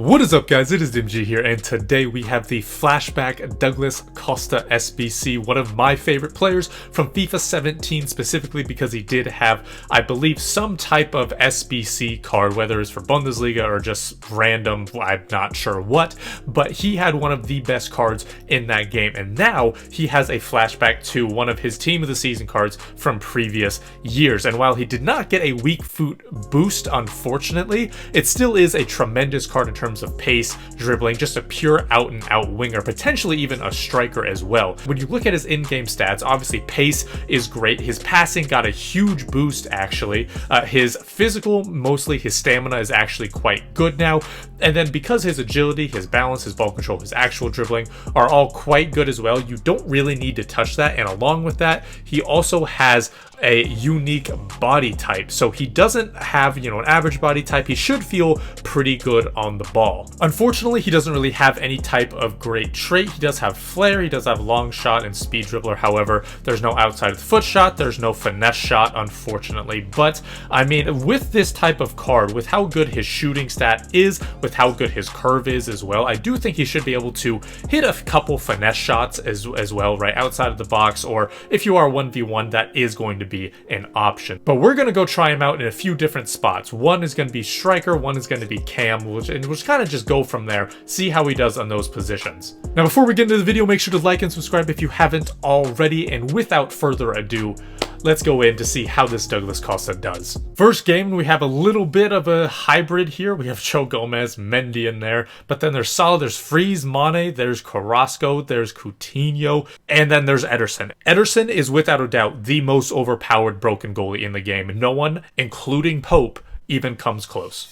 What is up, guys? It is DimG here, and today we have the Flashback Douglas Costa SBC, one of my favorite players from FIFA 17, specifically because he did have, I believe, some type of SBC card, whether it's for Bundesliga or just random, I'm not sure what, but he had one of the best cards in that game, and now he has a flashback to one of his Team of the Season cards from previous years. And while he did not get a weak foot boost, unfortunately, it still is a tremendous card in terms of pace, dribbling, just a pure out and out winger, potentially even a striker as well. When you look at his in-game stats, obviously pace is great. His passing got a huge boost actually. His physical, mostly his stamina, is actually quite good now. And then because his agility, his balance, his ball control, his actual dribbling are all quite good as well, you don't really need to touch that. And along with that, he also has a unique body type. So he doesn't have, an average body type. He should feel pretty good on the ball. Unfortunately, he doesn't really have any type of great trait. He does have flair, he does have long shot and speed dribbler. However, there's no outside of the foot shot, there's no finesse shot, unfortunately. But I mean, with this type of card, with how good his shooting stat is, with how good his curve is as well, I do think he should be able to hit a couple finesse shots as well, right outside of the box, or if you are 1v1, that is going to be an option. But we're going to go try him out in a few different spots. One is going to be striker, one is going to be cam, and we'll kind of just go from there, see how he does on those positions. Now, before we get into the video, make sure to like and subscribe if you haven't already, and without further ado, let's go in to see how this Douglas Costa does. First game, we have a little bit of a hybrid here. We have Joe Gomez, Mendy in there, but then there's Salah, there's Freeze, Mane, there's Carrasco, there's Coutinho, and then there's Ederson. Ederson is without a doubt the most overpowered broken goalie in the game. No one, including Pope, even comes close.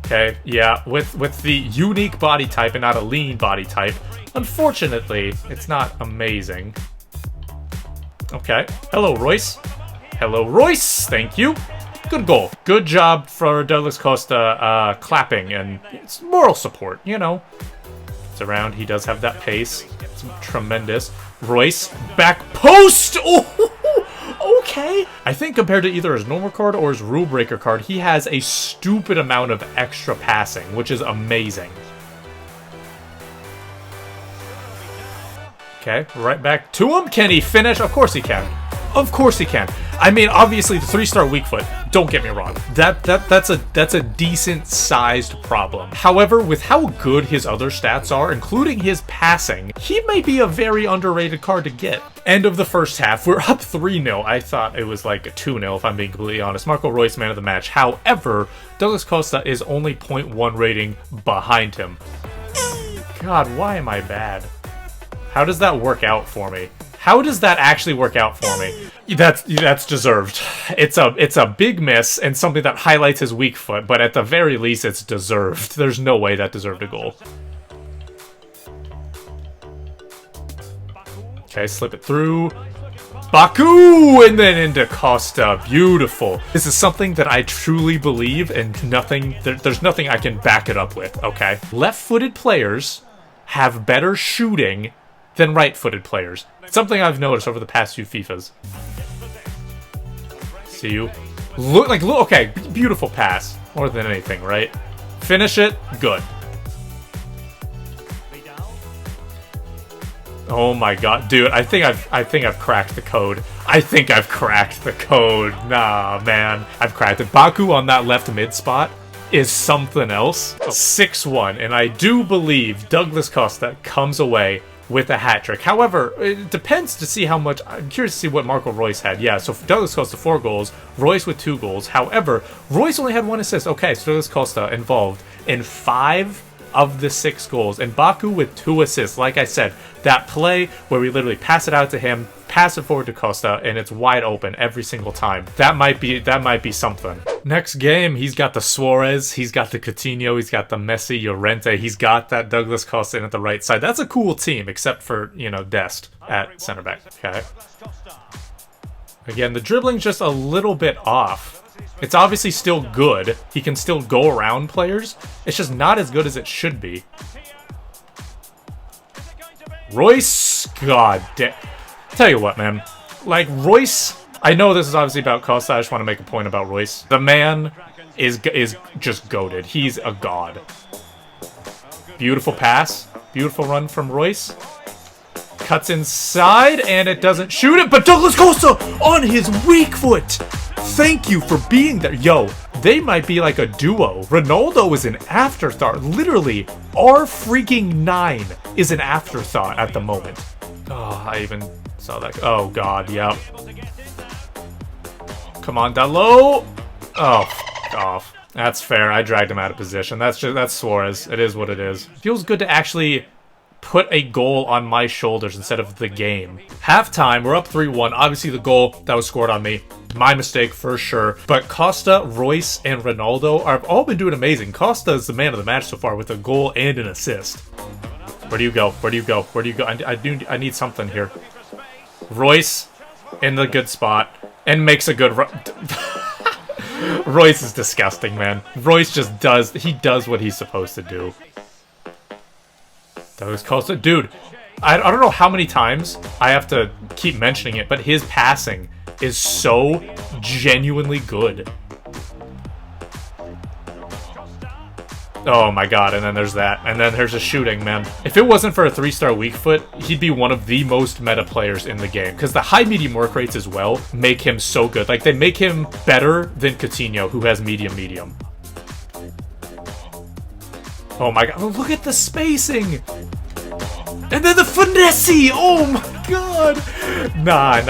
Okay, yeah, with the unique body type and not a lean body type, unfortunately, it's not amazing. Okay. Hello, Royce. Hello, Royce. Thank you. Good goal. Good job for Douglas Costa clapping and it's moral support, It's around. He does have that pace. It's tremendous. Royce, back post! Oh, okay. I think compared to either his normal card or his rule breaker card, he has a stupid amount of extra passing, which is amazing. Okay, right back to him. Can he finish? Of course he can. Of course he can. I mean, obviously the 3-star weak foot, don't get me wrong. That's a decent sized problem. However, with how good his other stats are, including his passing, he may be a very underrated card to get. End of the first half. We're up 3-0. I thought it was like a 2-0 if I'm being completely honest. Marco Reus, man of the match. However, Douglas Costa is only 0.1 rating behind him. God, why am I bad? How does that work out for me? How does that actually work out for me? That's deserved. It's a big miss and something that highlights his weak foot, but at the very least it's deserved. There's no way that deserved a goal. Okay, slip it through. Baku! And then into Costa. Beautiful. This is something that I truly believe, and there's nothing I can back it up with, okay? Left-footed players have better shooting than right-footed players. It's something I've noticed over the past few FIFAs. See you. Look, okay, beautiful pass. More than anything, right? Finish it, good. Oh my god, dude, I think I've cracked the code. I think I've cracked the code. Nah, man. I've cracked it. Baku on that left mid spot is something else. 6-1, and I do believe Douglas Costa comes away with a hat trick. However, it depends to see how much. I'm curious to see what Marco Reus had. Yeah, so Douglas Costa 4 goals, Reus with 2 goals. However, Reus only had 1 assist. Okay, so Douglas Costa involved in 5 of the 6 goals, and Baku with 2 assists. Like I said, that play where we literally pass it out to him, pass it forward to Costa, and it's wide open every single time. That might be something. Next game, he's got the Suarez, he's got the Coutinho, he's got the Messi, Llorente, he's got that Douglas Costa in at the right side. That's a cool team, except for, Dest at center back. Okay. Again, the dribbling's just a little bit off. It's obviously still good. He can still go around players. It's just not as good as it should be. Royce, god damn. Tell you what, man. Like, Royce, I know this is obviously about Costa. I just want to make a point about Royce. The man is just goated. He's a god. Beautiful pass. Beautiful run from Royce. Cuts inside, and it doesn't shoot it, but Douglas Costa on his weak foot. Thank you for being there. Yo, they might be like a duo. Ronaldo is an afterthought. Literally, our freaking 9 is an afterthought at the moment. Oh, I even saw that. Oh, God, yep. Come on, down low. Oh, f off. That's fair. I dragged him out of position. That's Suarez. It is what it is. Feels good to actually put a goal on my shoulders instead of the game. Halftime, we're up 3-1. Obviously, the goal that was scored on me, my mistake for sure. But Costa, Royce, and Ronaldo have all been doing amazing. Costa is the man of the match so far with a goal and an assist. Where do you go? Where do you go? Where do you go? I need something here. Royce in the good spot and makes a good run. Royce is disgusting, man. Royce just does what he's supposed to do. Douglas Costa, dude, I don't know how many times I have to keep mentioning it, but his passing is so genuinely good. Oh my god, and then there's that. And then there's a shooting, man. If it wasn't for a 3-star weak foot, he'd be one of the most meta players in the game. Because the high medium work rates as well make him so good. Like, they make him better than Coutinho, who has medium. Oh my god, look at the spacing! And then the finesse! Oh my god! Nah.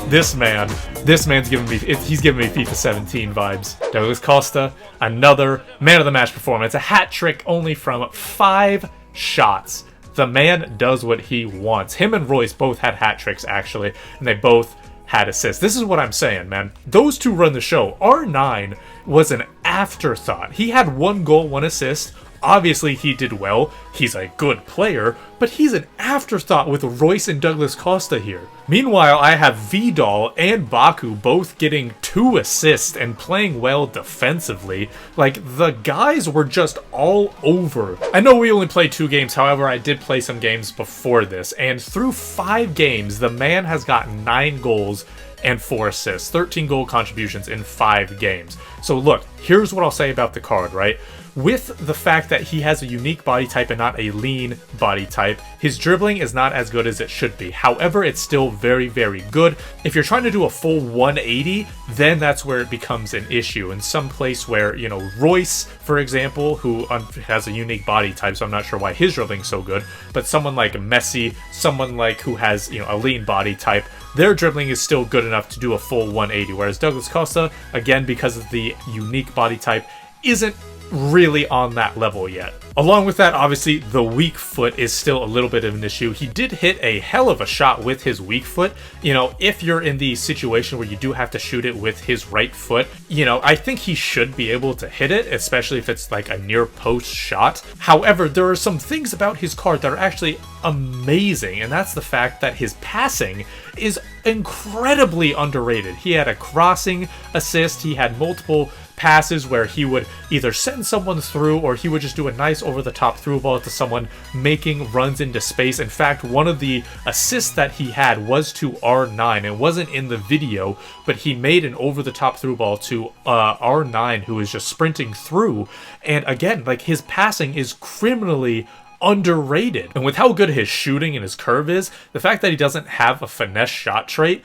This man's giving me, he's giving me FIFA 17 vibes. Douglas Costa, another man of the match performance. A hat trick only from 5 shots. The man does what he wants. Him and Royce both had hat tricks, actually, and they both had assists. This is what I'm saying, man. Those two run the show. R9 was an afterthought. He had 1 goal, 1 assist. Obviously, he did well. He's a good player, but he's an afterthought with Royce and Douglas Costa here. Meanwhile, I have Vidal and Baku both getting 2 assists and playing well defensively. Like, the guys were just all over. I know we only played 2 games, however, I did play some games before this, and through 5 games, the man has gotten 9 goals and 4 assists, 13 goal contributions in 5 games. So look, here's what I'll say about the card, right? With the fact that he has a unique body type and not a lean body type, his dribbling is not as good as it should be. However, it's still very, very good. If you're trying to do a full 180, then that's where it becomes an issue. In some place where, you know, Royce, for example, who has a unique body type, so I'm not sure why his dribbling's so good, but someone like Messi, someone like who has, you know, a lean body type, their dribbling is still good enough to do a full 180. Whereas Douglas Costa, again, because of the unique body type, isn't really on that level yet. Along with that, obviously, the weak foot is still a little bit of an issue. He did hit a hell of a shot with his weak foot. You know, if you're in the situation where you do have to shoot it with his right foot, you know, I think he should be able to hit it, especially if it's like a near post shot. However, there are some things about his card that are actually amazing, and that's the fact that his passing is incredibly underrated. He had a crossing assist, he had multiple passes where he would either send someone through or he would just do a nice over-the-top through ball to someone making runs into space. In fact, one of the assists that he had was to R9. It wasn't in the video, but he made an over-the-top through ball to R9 who was just sprinting through. And again, like, his passing is criminally underrated. And with how good his shooting and his curve is, the fact that he doesn't have a finesse shot trait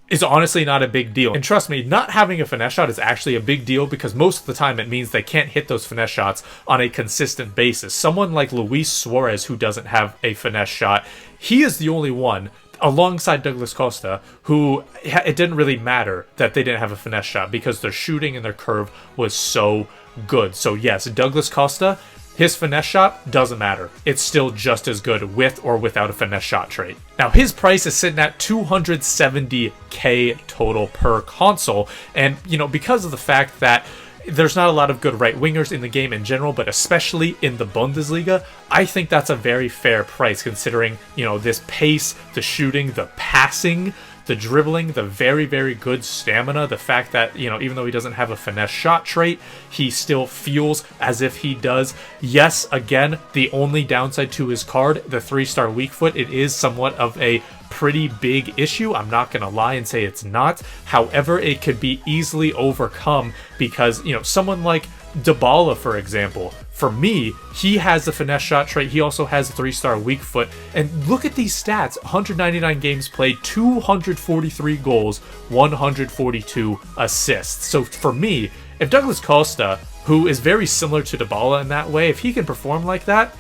is honestly not a big deal. And trust me, not having a finesse shot is actually a big deal because most of the time it means they can't hit those finesse shots on a consistent basis. Someone like Luis Suarez, who doesn't have a finesse shot, he is the only one alongside Douglas Costa who it didn't really matter that they didn't have a finesse shot because their shooting and their curve was so good. So yes, Douglas Costa, his finesse shot doesn't matter. It's still just as good with or without a finesse shot trait. Now, his price is sitting at 270k total per console. And, you know, because of the fact that there's not a lot of good right wingers in the game in general, but especially in the Bundesliga, I think that's a very fair price considering, you know, this pace, the shooting, the passing, the dribbling, the very, very good stamina, the fact that, you know, even though he doesn't have a finesse shot trait, he still feels as if he does. Yes, again, the only downside to his card, the 3-star weak foot, it is somewhat of a pretty big issue. I'm not going to lie and say it's not. However, it could be easily overcome because, you know, someone like Dybala, for example, for me, he has the finesse shot trait. He also has a 3-star weak foot. And look at these stats. 199 games played, 243 goals, 142 assists. So for me, if Douglas Costa, who is very similar to Dybala in that way, if he can perform like that,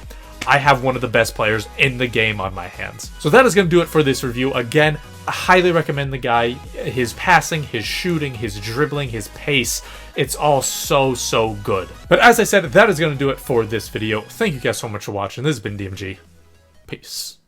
I have one of the best players in the game on my hands. So that is going to do it for this review. Again, I highly recommend the guy. His passing, his shooting, his dribbling, his pace, it's all so good. But as I said, that is going to do it for this video. Thank you guys so much for watching. This has been DMG. Peace.